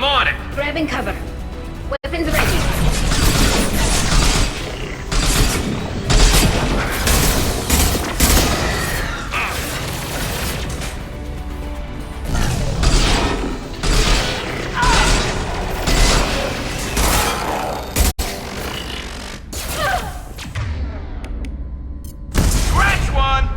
I'm on it! Grabbing cover. Weapons ready. Scratch one!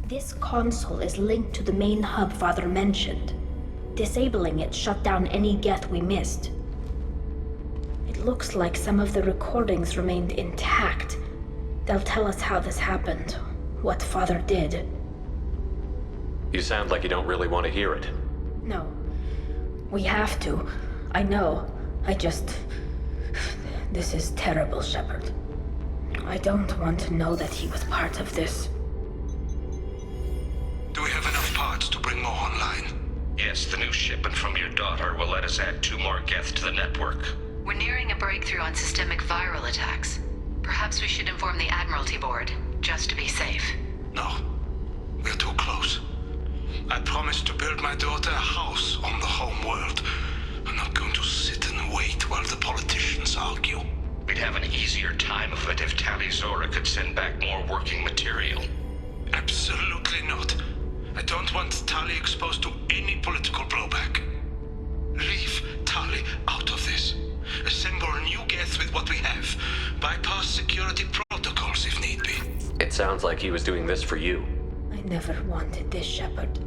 This console is linked to the main hub Father mentioned. Disabling it shut down any geth we missed. It looks like some of the recordings remained intact. They'll tell us how this happened, what Father did. You sound like you don't really want to hear it. No. We have to. I know. This is terrible, Shepard. I don't want to know that he was part of this. Do we have enough parts to bring more online? Yes, the new shipment from your daughter will let us add 2 more geth to the network. We're nearing a breakthrough on systemic viral attacks. Perhaps we should inform the Admiralty Board, just to be safe. No. We're too close. I promised to build my daughter a house on the home world. I'm not going to sit and wait while the politicians argue. We'd have an easier time of it if Tali'Zorah could send back more working material. Absolutely not. I don't want Tali exposed to any political blowback. Leave Tali out of this. Assemble a new geth with what we have. Bypass security protocols if need be. It sounds like he was doing this for you. I never wanted this, Shepard.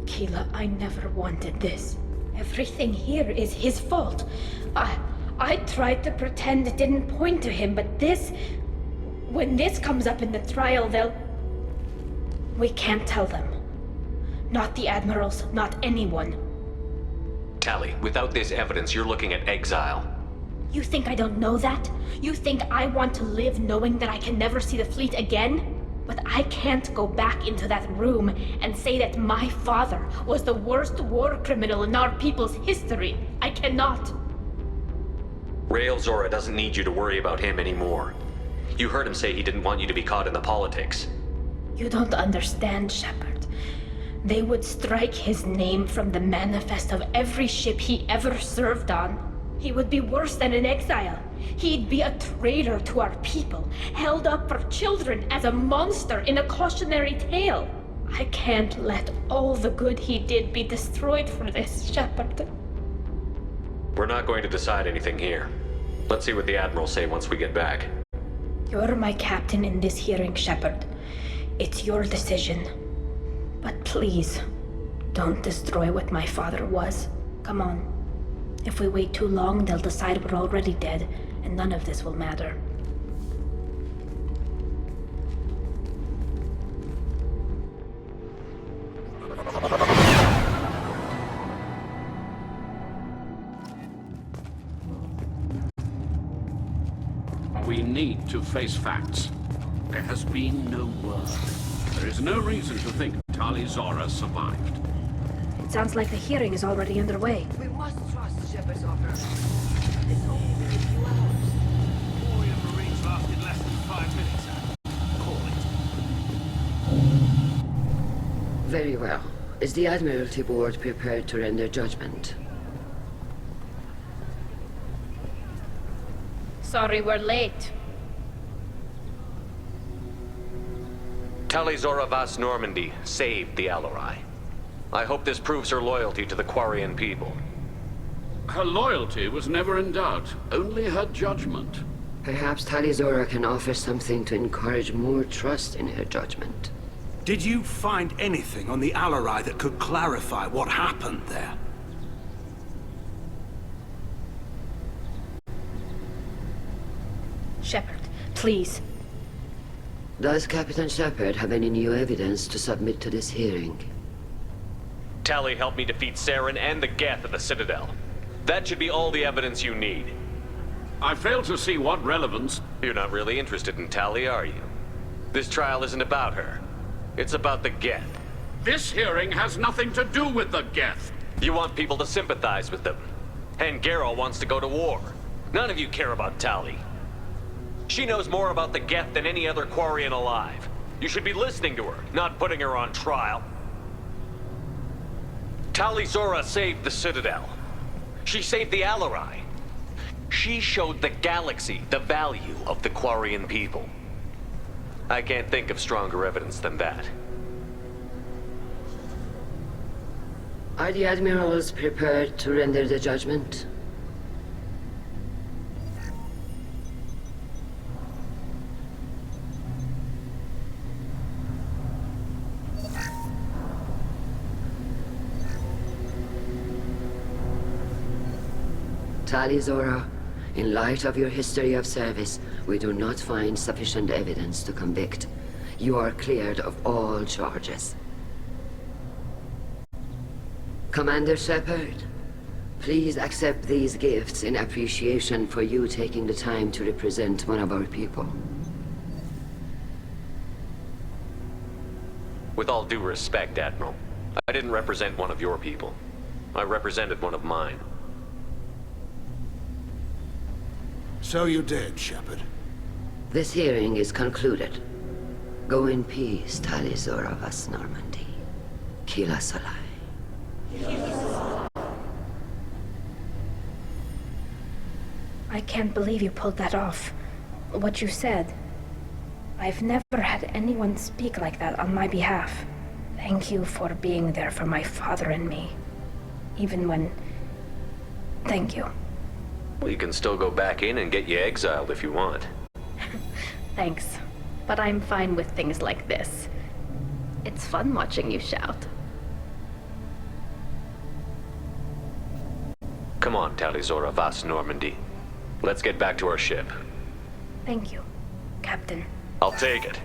Keela, I never wanted this. Everything here is his fault. I tried to pretend it didn't point to him, but this... When this comes up in the trial, they'll... We can't tell them. Not the admirals, not anyone. Tali, without this evidence, you're looking at exile. You think I don't know that? You think I want to live knowing that I can never see the fleet again? But I can't go back into that room and say that my father was the worst war criminal in our people's history. I cannot. Tali'Zorah doesn't need you to worry about him anymore. You heard him say he didn't want you to be caught in the politics. You don't understand, Shepard. They would strike his name from the manifest of every ship he ever served on. He would be worse than an exile. He'd be a traitor to our people, held up for children as a monster in a cautionary tale. I can't let all the good he did be destroyed for this, Shepard. We're not going to decide anything here. Let's see what the Admirals say once we get back. You're my captain in this hearing, Shepard. It's your decision. But please, don't destroy what my father was. Come on. If we wait too long, they'll decide we're already dead, and none of this will matter. We need to face facts. There has been no word. There is no reason to think Tali'Zorah survived. It sounds like the hearing is already underway. We must trust Shepard's offer. It's only been a few hours. Warrior Marines lasted less than 5 minutes. Call it. Very well. Is the Admiralty Board prepared to render judgment? Sorry we're late. Tali'Zorah Vas Normandy saved the Alarai. I hope this proves her loyalty to the Quarian people. Her loyalty was never in doubt, only her judgment. Perhaps Tali'Zorah can offer something to encourage more trust in her judgment. Did you find anything on the Alarai that could clarify what happened there? Shepard, please. Does Captain Shepard have any new evidence to submit to this hearing? Tali helped me defeat Saren and the Geth at the Citadel. That should be all the evidence you need. I fail to see what relevance... You're not really interested in Tali, are you? This trial isn't about her. It's about the Geth. This hearing has nothing to do with the Geth. You want people to sympathize with them. And Garrow wants to go to war. None of you care about Tali. She knows more about the Geth than any other Quarian alive. You should be listening to her, not putting her on trial. Tali'Zorah saved the Citadel. She saved the Alarai. She showed the galaxy the value of the Quarian people. I can't think of stronger evidence than that. Are the admirals prepared to render the judgment? Tali'Zorah, in light of your history of service, we do not find sufficient evidence to convict. You are cleared of all charges. Commander Shepard, please accept these gifts in appreciation for you taking the time to represent one of our people. With all due respect, Admiral, I didn't represent one of your people. I represented one of mine. So you did, Shepard. This hearing is concluded. Go in peace, Tali'Zorah vas Normandy. Kila Solai. I can't believe you pulled that off. What you said. I've never had anyone speak like that on my behalf. Thank you for being there for my father and me. Even when... Thank you. Well, you can still go back in and get you exiled if you want. Thanks. But I'm fine with things like this. It's fun watching you shout. Come on, Tali'Zorah vas Normandy. Let's get back to our ship. Thank you, Captain. I'll take it.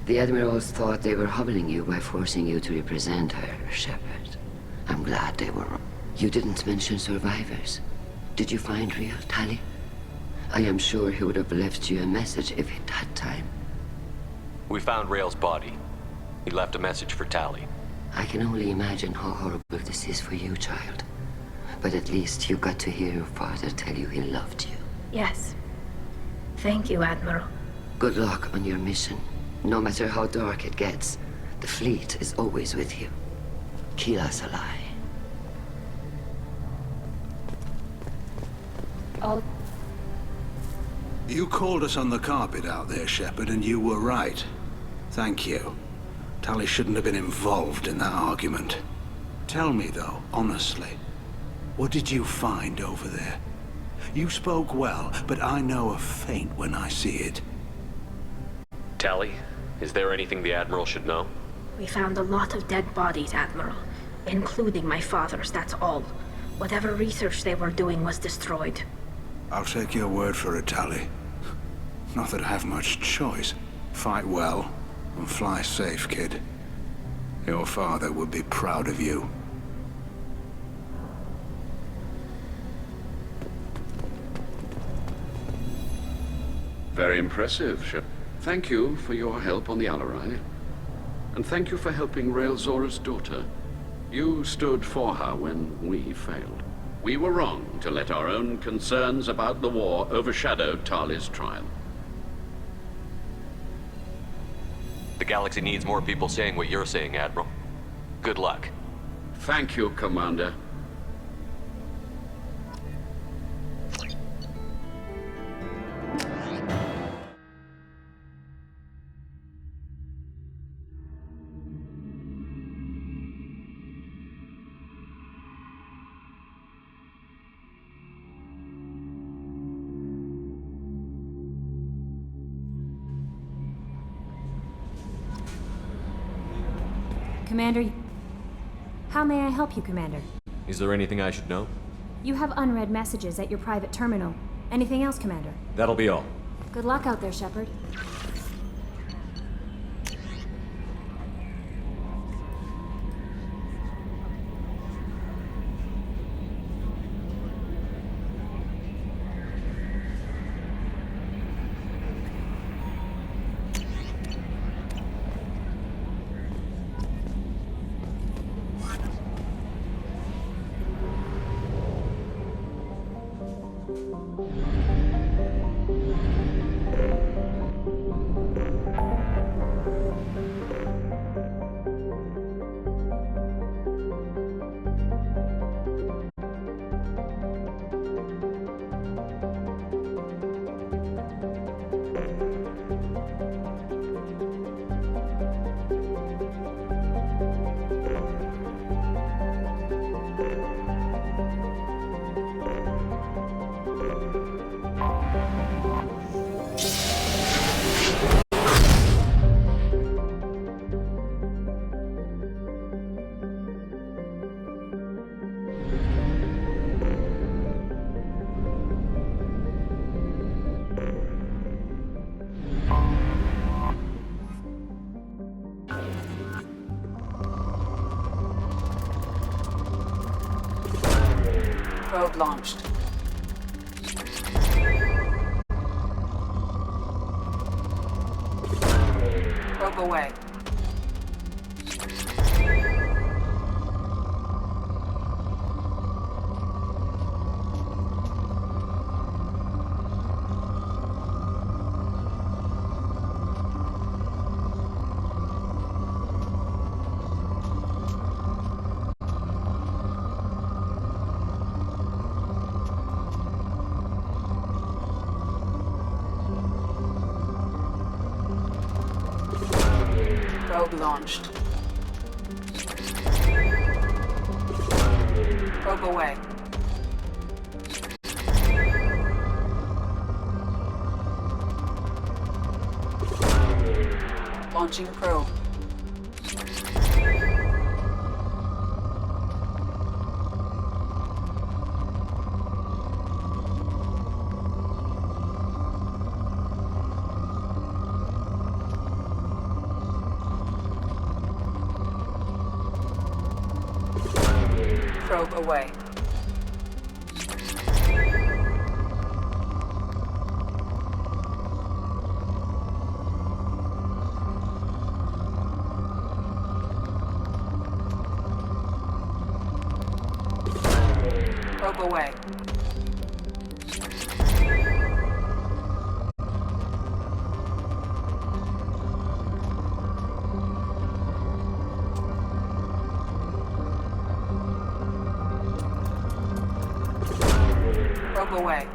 The admirals thought they were hobbling you by forcing you to represent her, Shepard. I'm glad they were wrong. You didn't mention survivors. Did you find real Tali? I am sure he would have left you a message if he'd had time. We found Rael's body. He left a message for Tali. I can only imagine how horrible this is for you, child. But at least you got to hear your father tell you he loved you. Yes. Thank you, Admiral. Good luck on your mission. No matter how dark it gets, the fleet is always with you. Kila Salai. I'll... You called us on the carpet out there, Shepard, and you were right. Thank you. Tali shouldn't have been involved in that argument. Tell me, though, honestly, what did you find over there? You spoke well, but I know a feint when I see it. Tali, is there anything the Admiral should know? We found a lot of dead bodies, Admiral. Including my father's, that's all. Whatever research they were doing was destroyed. I'll take your word for it, Tali. Not that I have much choice. Fight well, and fly safe, kid. Your father would be proud of you. Very impressive, Shep. Thank you for your help on the Alarai. And thank you for helping Tali'Zorah's daughter. You stood for her when we failed. We were wrong to let our own concerns about the war overshadow Tali's trial. The galaxy needs more people saying what you're saying, Admiral. Good luck. Thank you, Commander. Commander... How may I help you, Commander? Is there anything I should know? You have unread messages at your private terminal. Anything else, Commander? That'll be all. Good luck out there, Shepard. Probe launched. Probe away. Probe launched. Probe away. Launching probe. Probe away. Probe away. Probe away.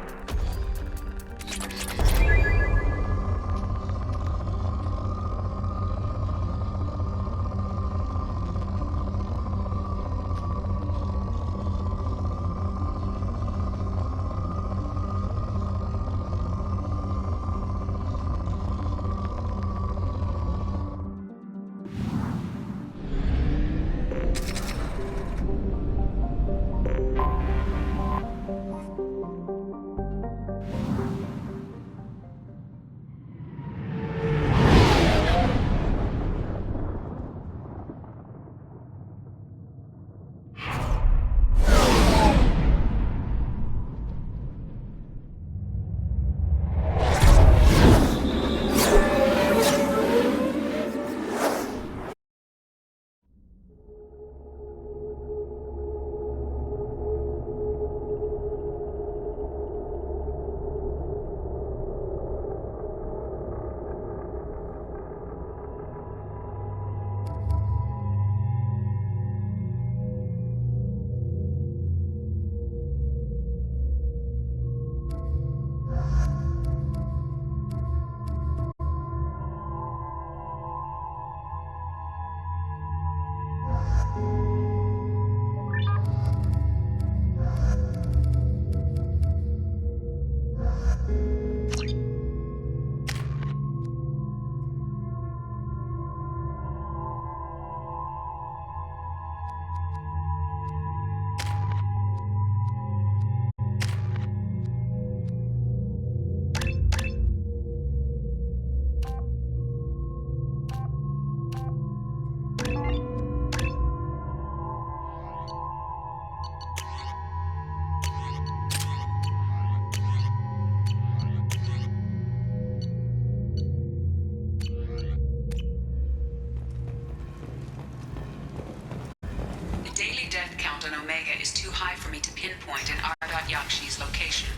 Is too high for me to pinpoint in Ardat Yakshi's location.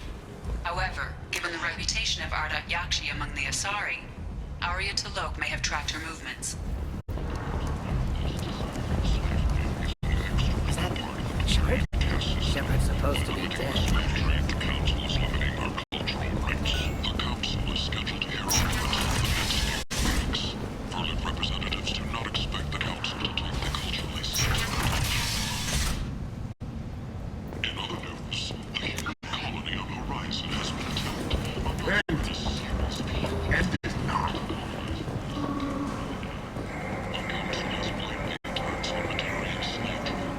However, given the reputation of Ardat Yakshi among the Asari, Arya T'Loak may have tracked her movements. Is that Shepard? Shepard's supposed to be dead.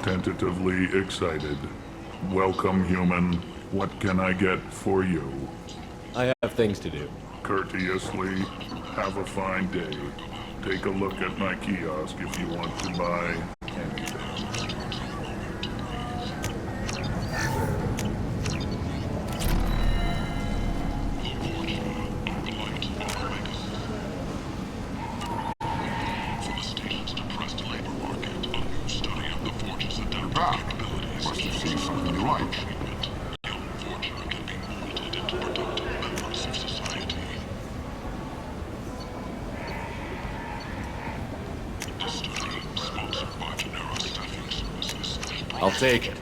Tentatively excited. Welcome, human. What can I get for you? I have things to do. Courteously, have a fine day. Take a look at my kiosk if you want to buy anything. I'll take it.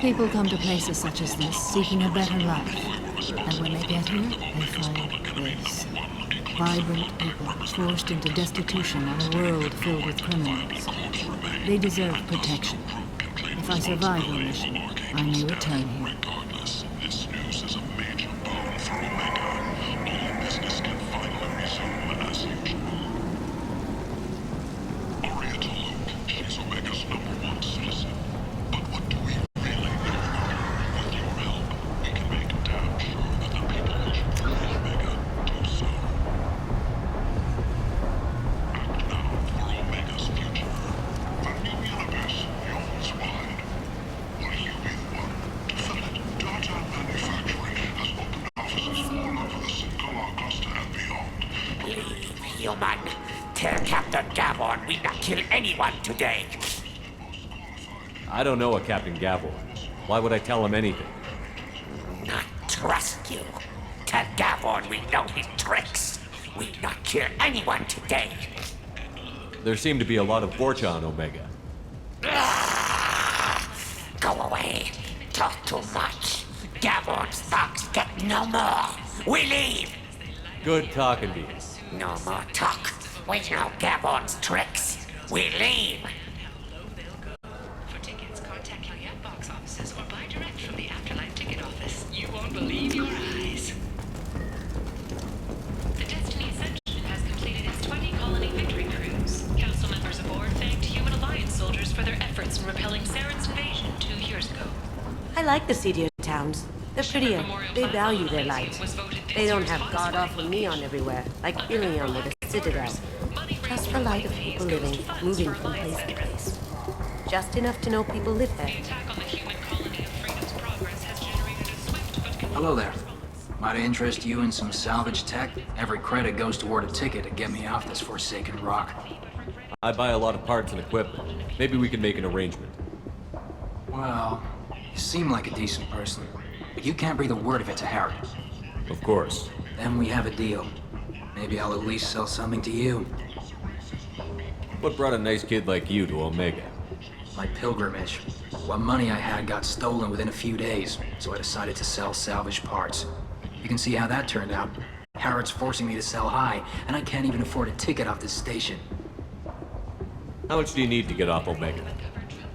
People come to places such as this seeking a better life. And when they get here, they find this. Vibrant people forced into destitution on a world filled with criminals. They deserve protection. If I survive the mission, I may return here. This news is a major boon for Omega. All business can finally resume as usual. Aria to Luke, she's Omega's #1 citizen. But what do we really know about her? With your help, we can make damn sure that the people who should rule Omega do so. Act now for Omega's future. The new universe yawns wide. Will you be the one to fill it? Data Manufacturing has opened offices all over the Singular cluster and beyond. Human, tell Captain Gavon we not kill anyone today. I don't know a Captain Gavor. Why would I tell him anything? Not trust you. Tell Gavon we know his tricks. We not kill anyone today. There seem to be a lot of Vorcha on Omega. Go away. Talk too much. Gavon's thugs get no more. We leave. Good talking to you. No more talk. We know Gavon's tricks. We leave. For tickets, contact Lafayette box offices or buy direct from the Afterlife ticket office. You won't believe your eyes. The Destiny Ascension has completed its 20-colony victory cruise. Council members aboard thanked Human Alliance soldiers for their efforts in repelling Saren's invasion 2 years ago. I like the seedier towns. They're prettier. They value their light. They don't have god-awful neon everywhere, like Ilion or the Citadel. Just the light of people living, moving from place to place. Just enough to know people live there. Hello there. Might I interest you in some salvage tech? Every credit goes toward a ticket to get me off this forsaken rock. I buy a lot of parts and equipment. Maybe we can make an arrangement. Well, you seem like a decent person, but you can't breathe a word of it to Harry. Of course. Then we have a deal. Maybe I'll at least sell something to you. What brought a nice kid like you to Omega? My pilgrimage. What money I had got stolen within a few days, so I decided to sell salvaged parts. You can see how that turned out. Harrod's forcing me to sell high, and I can't even afford a ticket off this station. How much do you need to get off Omega?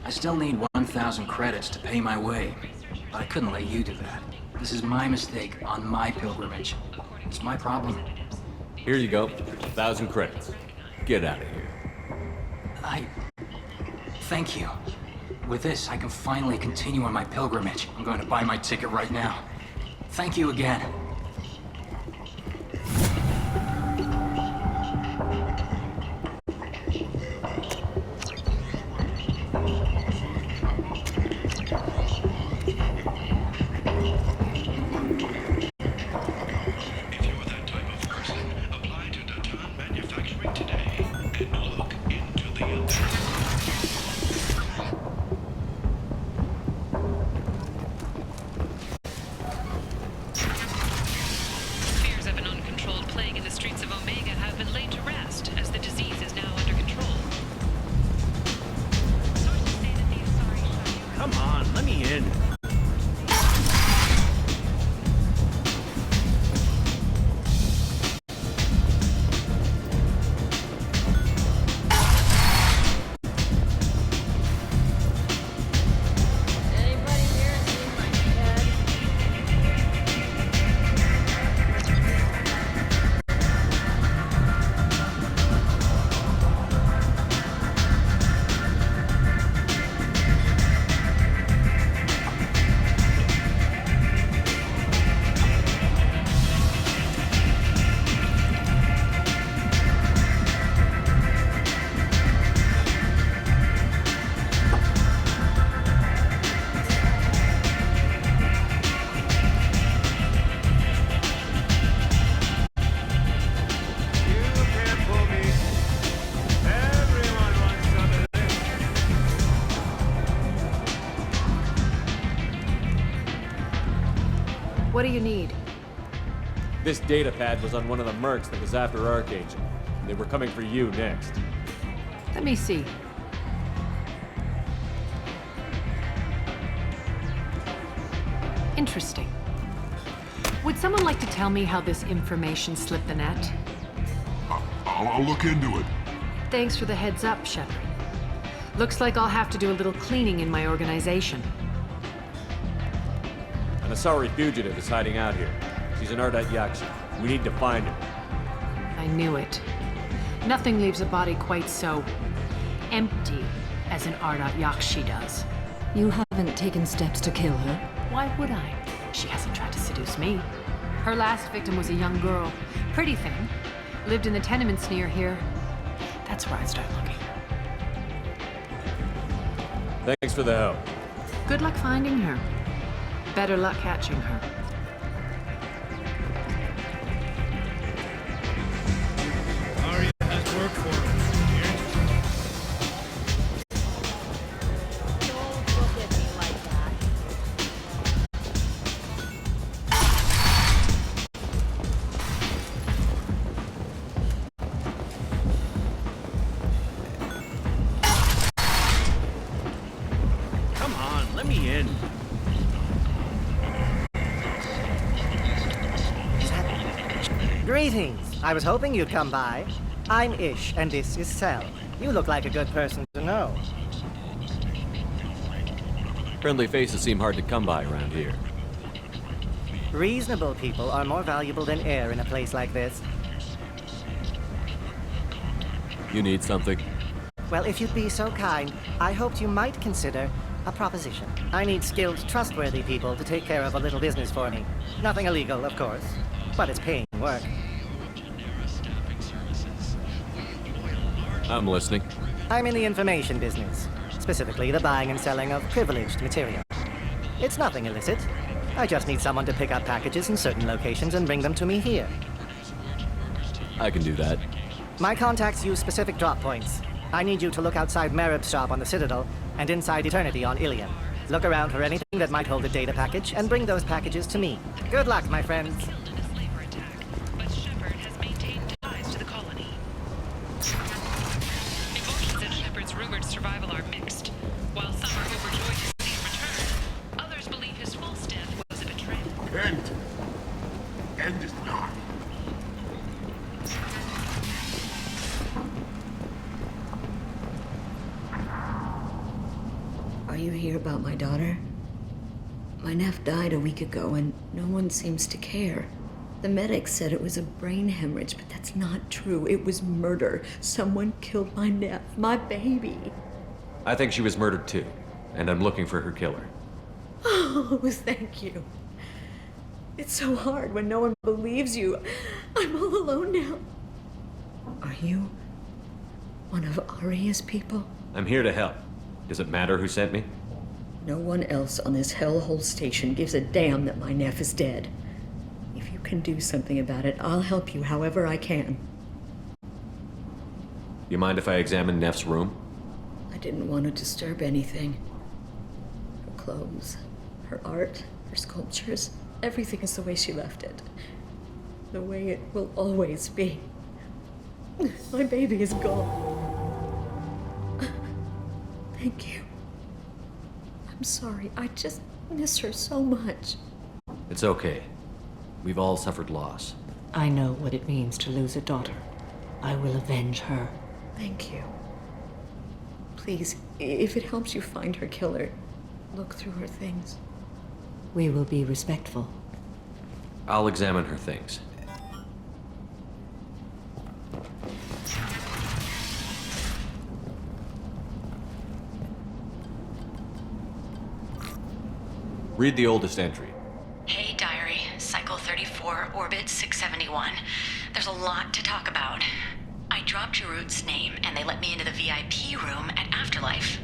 I still need 1,000 credits to pay my way, but I couldn't let you do that. This is my mistake on my pilgrimage. It's my problem. Here you go. 1,000 credits. Get out of here. Thank you. With this, I can finally continue on my pilgrimage. I'm going to buy my ticket right now. Thank you again. What do you need? This data pad was on one of the mercs that was after Archangel. They were coming for you next. Let me see. Interesting. Would someone like to tell me how this information slipped the net? I'll look into it. Thanks for the heads up, Shepard. Looks like I'll have to do a little cleaning in my organization. An Asari fugitive is hiding out here. She's an Ardat Yakshi. We need to find her. I knew it. Nothing leaves a body quite so empty as an Ardat Yakshi does. You haven't taken steps to kill her? Why would I? She hasn't tried to seduce me. Her last victim was a young girl. Pretty thing. Lived in the tenements near here. That's where I'd start looking. Thanks for the help. Good luck finding her. Better luck catching her. Arya has work for us. Don't look at me like that. Come on, let me in. Greetings. I was hoping you'd come by. I'm Ish, and this is Sel. You look like a good person to know. Friendly faces seem hard to come by around here. Reasonable people are more valuable than air in a place like this. You need something? Well, if you'd be so kind, I hoped you might consider a proposition. I need skilled, trustworthy people to take care of a little business for me. Nothing illegal, of course, but it's paying work. I'm listening. I'm in the information business, specifically the buying and selling of privileged material. It's nothing illicit. I just need someone to pick up packages in certain locations and bring them to me here. I can do that. My contacts use specific drop points. I need you to look outside Merib's shop on the Citadel and inside Eternity on Ilion. Look around for anything that might hold a data package and bring those packages to me. Good luck, my friends. Rumored survival are mixed. While some are overjoyed to see him return, others believe his false death was a betrayal. End is not. Are you here about my daughter? My nephew died a week ago and no one seems to care. The medics said it was a brain hemorrhage, but that's not true. It was murder. Someone killed my nephew, my baby. I think she was murdered too, and I'm looking for her killer. Oh, thank you. It's so hard when no one believes you. I'm all alone now. Are you one of Arya's people? I'm here to help. Does it matter who sent me? No one else on this hellhole station gives a damn that my nephew is dead. If you can do something about it, I'll help you however I can. You mind if I examine Neff's room? I didn't want to disturb anything. Her clothes, her art, her sculptures, everything is the way she left it. The way it will always be. My baby is gone. Thank you. I'm sorry, I just miss her so much. It's okay. We've all suffered loss. I know what it means to lose a daughter. I will avenge her. Thank you. Please, if it helps you find her killer, look through her things. We will be respectful. I'll examine her things. Read the oldest entry. Hey, Diary. Cycle 34, Orbit 671. There's a lot to talk about. I dropped Jarut's name, and they let me into the VIP room at Afterlife.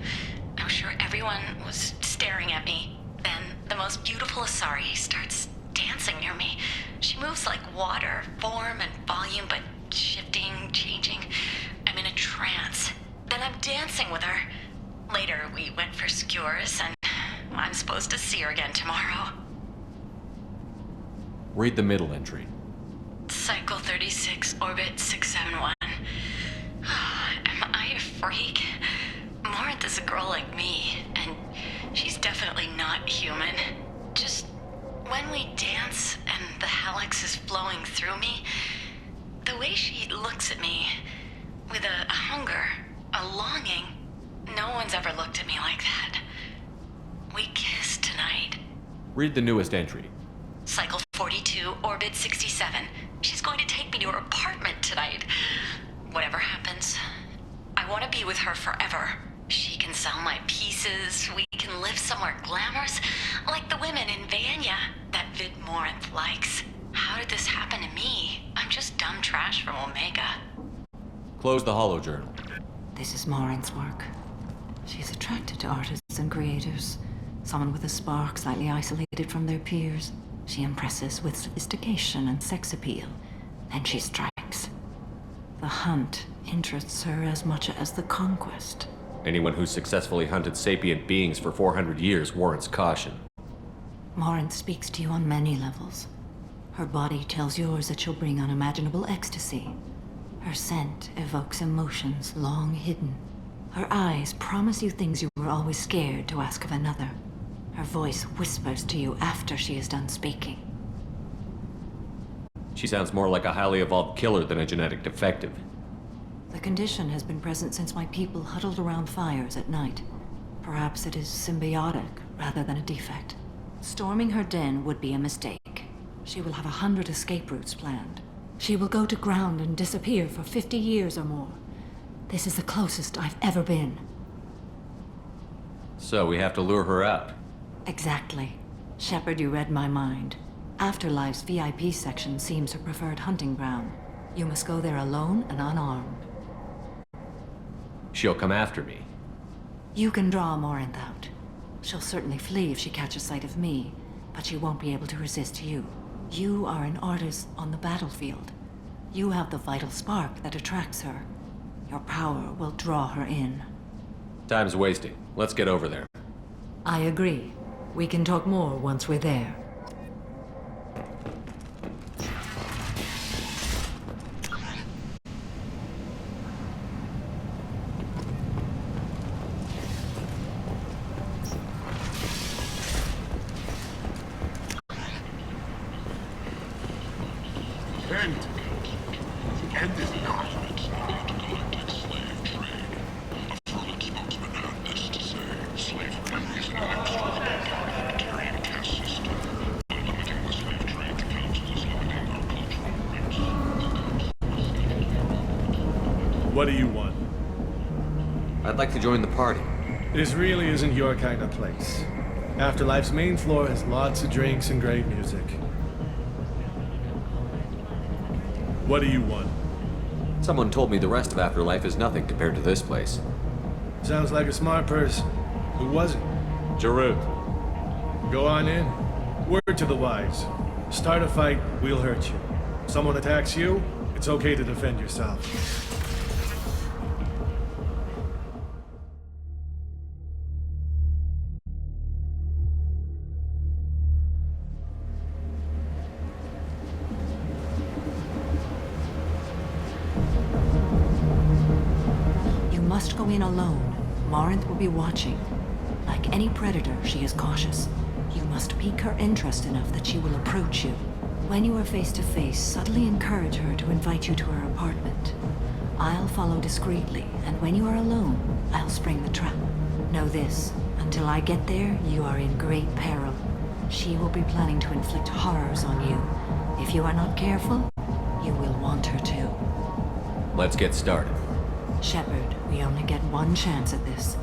I'm sure everyone was staring at me. Then the most beautiful Asari starts dancing near me. She moves like water, form and volume, but shifting, changing. I'm in a trance. Then I'm dancing with her. Later, we went for skewers, and I'm supposed to see her again tomorrow. Read the middle entry. Cycle 36, orbit 671. Am I a freak? Morinth is a girl like me, and she's definitely not human. Just when we dance and the helix is flowing through me, the way she looks at me with a hunger, a longing, no one's ever looked at me like that. We kiss tonight. Read the newest entry. Cycle 42, orbit 67. She's going to take me to her apartment tonight. Whatever happens, I want to be with her forever. She can sell my pieces. We can live somewhere glamorous, like the women in Vanya that Vid Morinth likes. How did this happen to me? I'm just dumb trash from Omega. Close the holo journal. This is Morinth's work. She's attracted to artists and creators. Someone with a spark, slightly isolated from their peers. She impresses with sophistication and sex appeal. Then she strikes. The hunt interests her as much as the conquest. Anyone who's successfully hunted sapient beings for 400 years warrants caution. Morinth speaks to you on many levels. Her body tells yours that she'll bring unimaginable ecstasy. Her scent evokes emotions long hidden. Her eyes promise you things you were always scared to ask of another. Her voice whispers to you after she is done speaking. She sounds more like a highly evolved killer than a genetic defective. The condition has been present since my people huddled around fires at night. Perhaps it is symbiotic rather than a defect. Storming her den would be a mistake. She will have 100 escape routes planned. She will go to ground and disappear for 50 years or more. This is the closest I've ever been. So we have to lure her out. Exactly. Shepard, you read my mind. Afterlife's VIP section seems her preferred hunting ground. You must go there alone and unarmed. She'll come after me. You can draw Morinth out. She'll certainly flee if she catches sight of me, but she won't be able to resist you. You are an artist on the battlefield. You have the vital spark that attracts her. Your power will draw her in. Time's wasting. Let's get over there. I agree. We can talk more once we're there. End is not galactic slave trade. A fervent spokesman had this to say: slavery is an extraordinary caste system. By limiting the slave trade, the council is limiting our cultural rights. What do you want? I'd like to join the party. This really isn't your kind of place. Afterlife's main floor has lots of drinks and great music. What do you want? Someone told me the rest of Afterlife is nothing compared to this place. Sounds like a smart person. Who was it? Jarut. Go on in. Word to the wise. Start a fight, we'll hurt you. Someone attacks you, it's okay to defend yourself. Must go in alone. Morinth will be watching. Like any predator, she is cautious. You must pique her interest enough that she will approach you. When you are face to face, subtly encourage her to invite you to her apartment. I'll follow discreetly, and when you are alone, I'll spring the trap. Know this, until I get there, you are in great peril. She will be planning to inflict horrors on you. If you are not careful, you will want her to. Let's get started. Shepard, we only get one chance at this.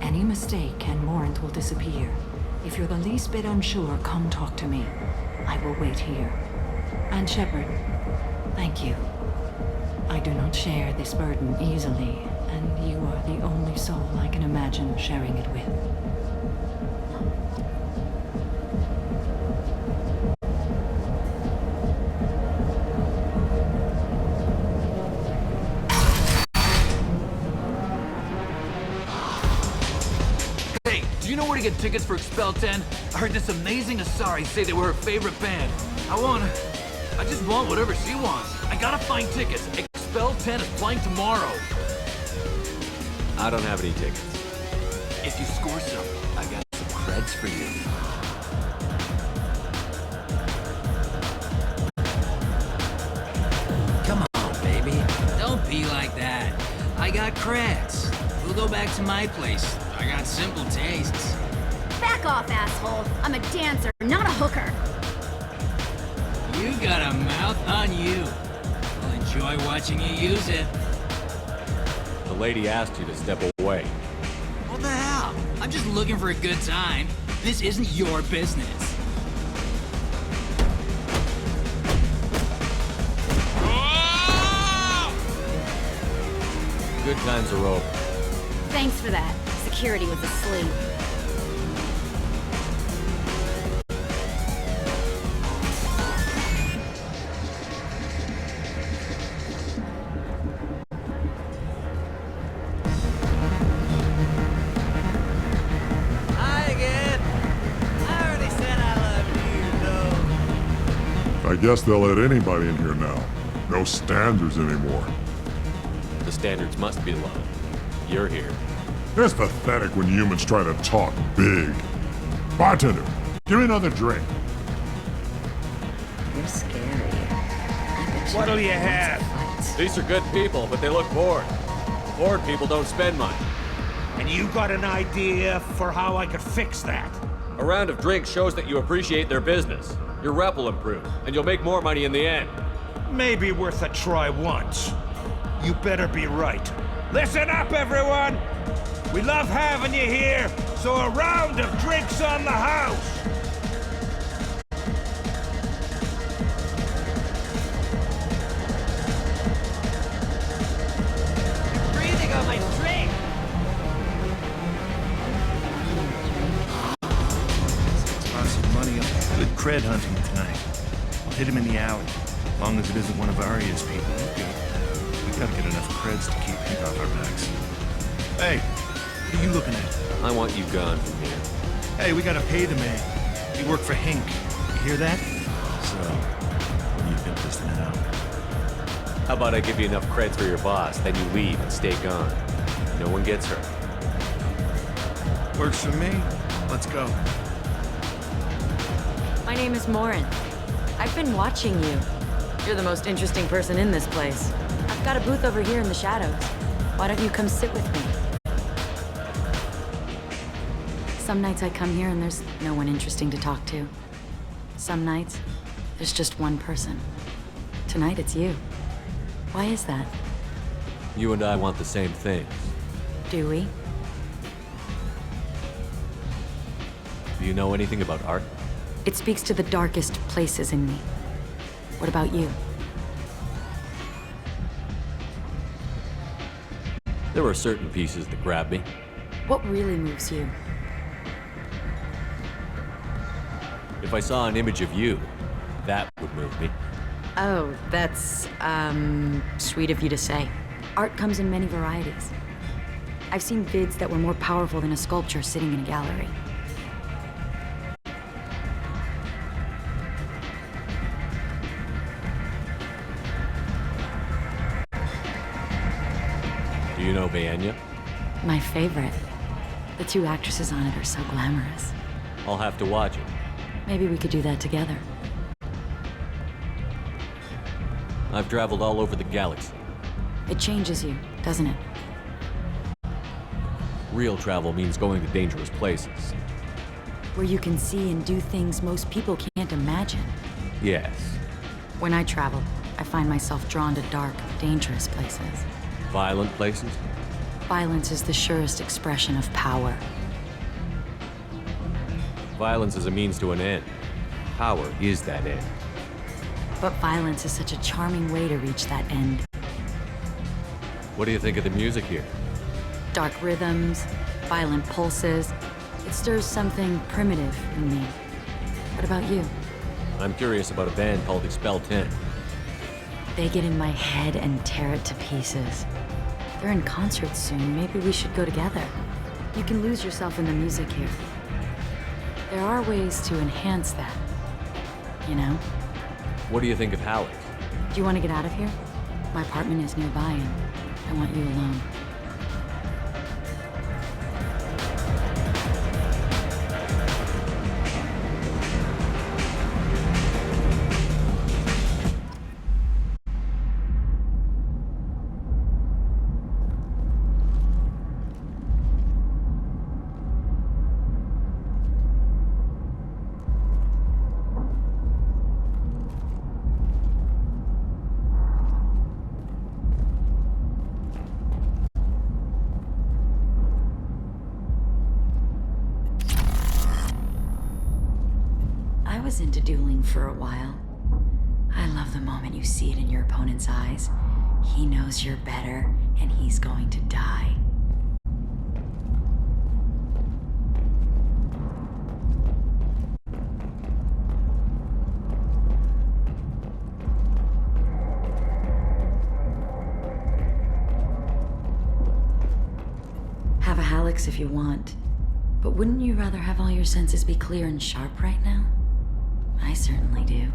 Any mistake and Morinth will disappear. If you're the least bit unsure, come talk to me. I will wait here. And Shepard, thank you. I do not share this burden easily, and you are the only soul I can imagine sharing it with. Hey, do you know where to get tickets for Expel 10? I heard this amazing Asari say they were her favorite band. I just want whatever she wants. I gotta find tickets. Expel 10 is playing tomorrow. I don't have any tickets. If you score some, I got some creds for you. Come on, baby. Don't be like that. I got creds. We'll go back to my place. I got simple tastes. Back off, asshole. I'm a dancer, not a hooker. You got a mouth on you. I'll enjoy watching you use it. The lady asked you to step away. What the hell? I'm just looking for a good time. This isn't your business. Good times are over. Thanks for that. Security was asleep. I guess they'll let anybody in here now. No standards anymore. The standards must be low. You're here. It's pathetic when humans try to talk big. Bartender, give me another drink. You're scary. What'll you have? These are good people, but they look bored. Bored people don't spend money. And you got an idea for how I could fix that? A round of drinks shows that you appreciate their business. Your rep will improve, and you'll make more money in the end. Maybe worth a try once. You better be right. Listen up, everyone! We love having you here, so a round of drinks on the house! Breathing on my drink! Toss some money on good cred hunting tonight. I'll hit him in the alley. As long as it isn't one of Arya's people, we're good. We gotta get enough creds to keep Hank off our backs. Hey, what are you looking at? I want you gone from here. Hey, we gotta pay the man. We work for Hank. You hear that? So, what do you think this now? How about I give you enough creds for your boss, then you leave and stay gone. No one gets hurt. Works for me. Let's go. My name is Morin. I've been watching you. You're the most interesting person in this place. I've got a booth over here in the shadows. Why don't you come sit with me? Some nights I come here and there's no one interesting to talk to. Some nights, there's just one person. Tonight it's you. Why is that? You and I want the same things. Do we? Do you know anything about art? It speaks to the darkest places in me. What about you? There are certain pieces that grab me. What really moves you? If I saw an image of you, that would move me. Oh, that's, sweet of you to say. Art comes in many varieties. I've seen vids that were more powerful than a sculpture sitting in a gallery. Do you know Vaenya? My favorite. The two actresses on it are so glamorous. I'll have to watch it. Maybe we could do that together. I've traveled all over the galaxy. It changes you, doesn't it? Real travel means going to dangerous places. Where you can see and do things most people can't imagine. Yes. When I travel, I find myself drawn to dark, dangerous places. Violent places? Violence is the surest expression of power. Violence is a means to an end. Power is that end. But violence is such a charming way to reach that end. What do you think of the music here? Dark rhythms, violent pulses. It stirs something primitive in me. What about you? I'm curious about a band called Expel 10. They get in my head and tear it to pieces. They're in concert soon. Maybe we should go together. You can lose yourself in the music here. There are ways to enhance that, you know? What do you think of Halleck? Do you want to get out of here? My apartment is nearby, and I want you alone. I was into dueling for a while. I love the moment you see it in your opponent's eyes. He knows you're better, and he's going to die. Have a Hallex if you want, but wouldn't you rather have all your senses be clear and sharp right now? I certainly do.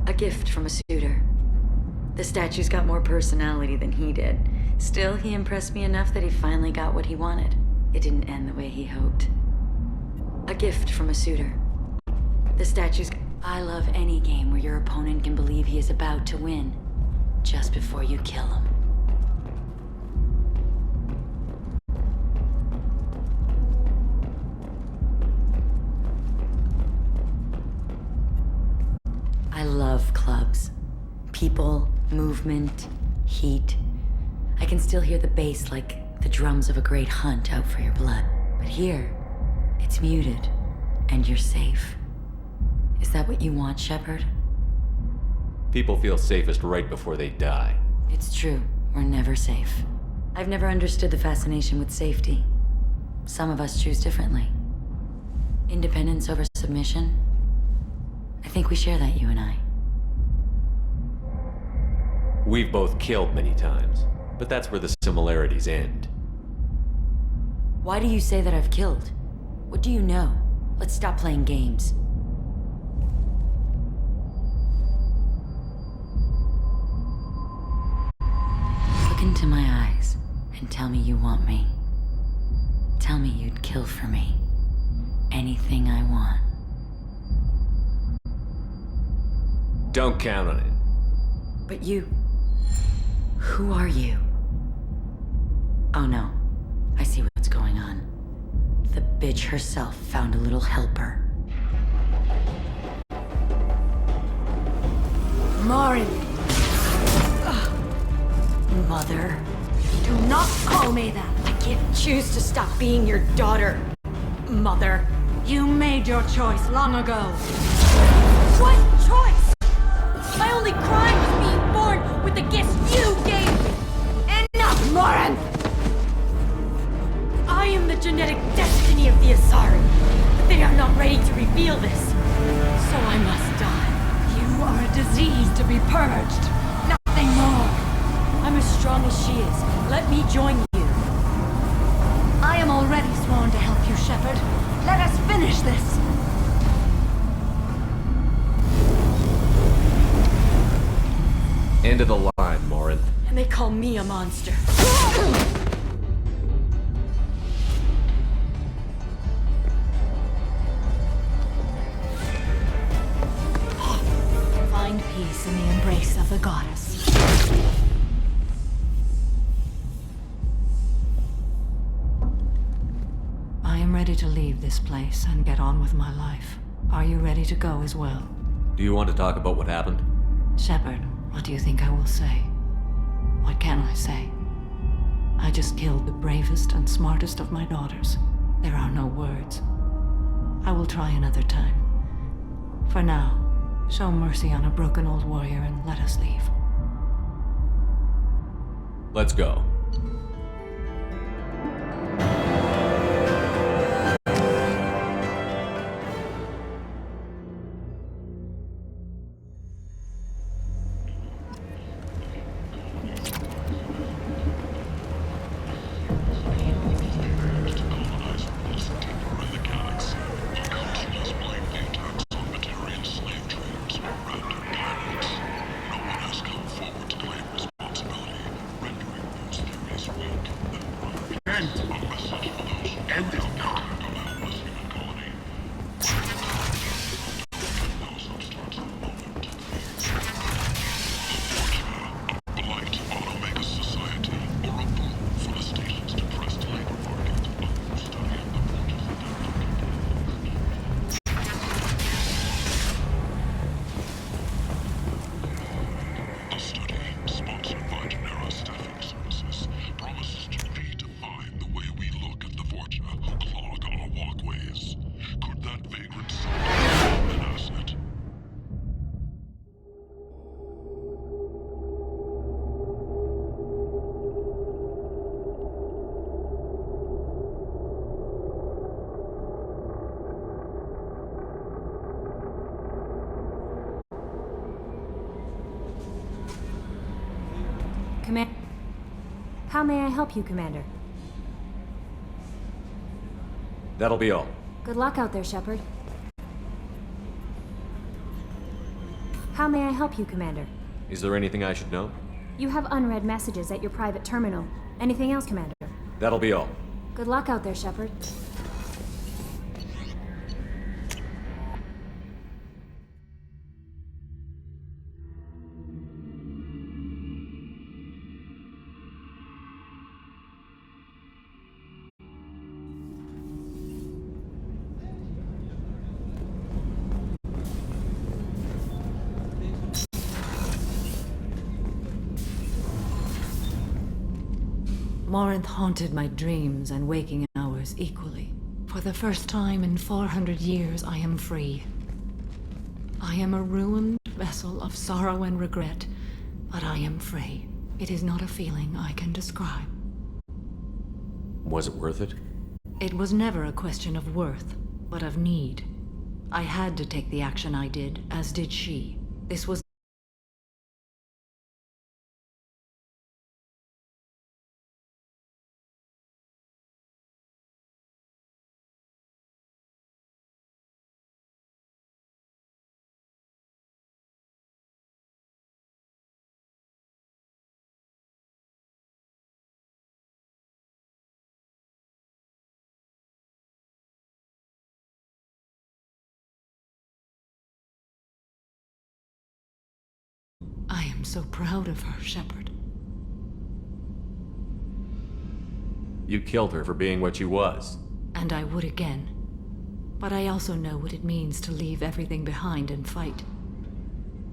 A gift from a suitor. The statue's got more personality than he did. Still, he impressed me enough that he finally got what he wanted. It didn't end the way he hoped. A gift from a suitor. The statue's... I love any game where your opponent can believe he is about to win, just before you kill him. I love clubs. People, movement, heat. I can still hear the bass like the drums of a great hunt out for your blood. But here, it's muted, and you're safe. Is that what you want, Shepard? People feel safest right before they die. It's true. We're never safe. I've never understood the fascination with safety. Some of us choose differently. Independence over submission. I think we share that, you and I. We've both killed many times, but that's where the similarities end. Why do you say that I've killed? What do you know? Let's stop playing games. Look into my eyes and tell me you want me. Tell me you'd kill for me. Anything I want. Don't count on it. But you... Who are you? Oh no. I see what's going on. The bitch herself found a little helper. Marin! Mother. Do not call me that! I can't choose to stop being your daughter. Mother. You made your choice long ago. What choice? My only crime was being born with the gifts you gave me! Enough, Morin! I am the genetic destiny of the Asari, but they are not ready to reveal this. So I must die. You are a disease to be purged. Nothing more. I'm as strong as she is. Let me join you. I am already sworn to help you, Shepard. Let us finish this. End of the line, Morin. And they call me a monster. Find peace in the embrace of the goddess. I am ready to leave this place and get on with my life. Are you ready to go as well? Do you want to talk about what happened? Shepard, what do you think I will say? What can I say? I just killed the bravest and smartest of my daughters. There are no words. I will try another time. For now, show mercy on a broken old warrior and let us leave. Let's go. end this cargo human colony. A blight on Omega's society, or a boon for the station's depressed labor market. Study of the forges of A study sponsored by Genera Staffing Services promises to redefine the way we look at the Vorcha who clog our walkways. Could that vagrant someday be an asset? How may I help you, Commander? That'll be all. Good luck out there, Shepard. How may I help you, Commander? Is there anything I should know? You have unread messages at your private terminal. Anything else, Commander? That'll be all. Good luck out there, Shepard. Morinth haunted my dreams and waking hours equally. For the first time in 400 years, I am free. I am a ruined vessel of sorrow and regret, but I am free. It is not a feeling I can describe. Was it worth it? It was never a question of worth, but of need. I had to take the action I did, as did she. This was I am so proud of her, Shepard. You killed her for being what she was. And I would again. But I also know what it means to leave everything behind and fight.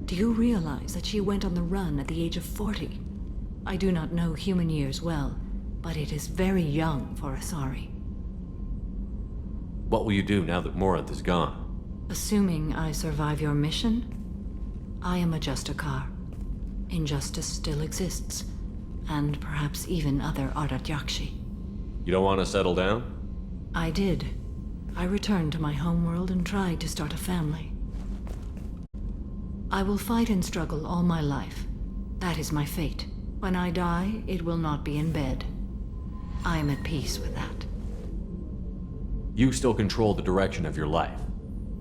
Do you realize that she went on the run at the age of 40? I do not know human years well, but it is very young for Asari. What will you do now that Morinth is gone? Assuming I survive your mission, I am a Justicar. Injustice still exists, and perhaps even other Ardat Yakshi. You don't want to settle down? I did. I returned to my homeworld and tried to start a family. I will fight and struggle all my life. That is my fate. When I die, it will not be in bed. I am at peace with that. You still control the direction of your life.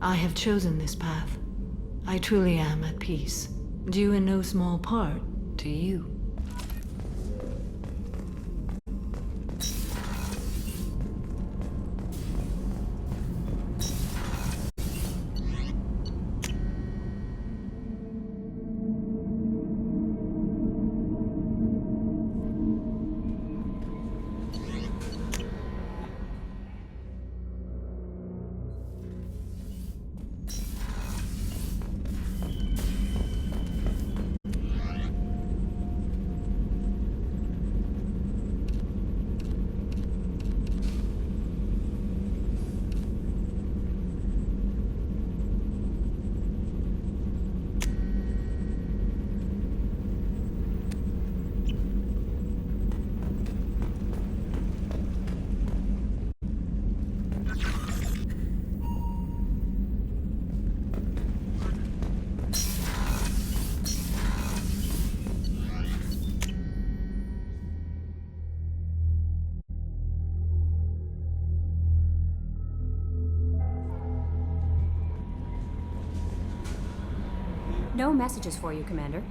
I have chosen this path. I truly am at peace. Due in no small part to you. No messages for you, Commander.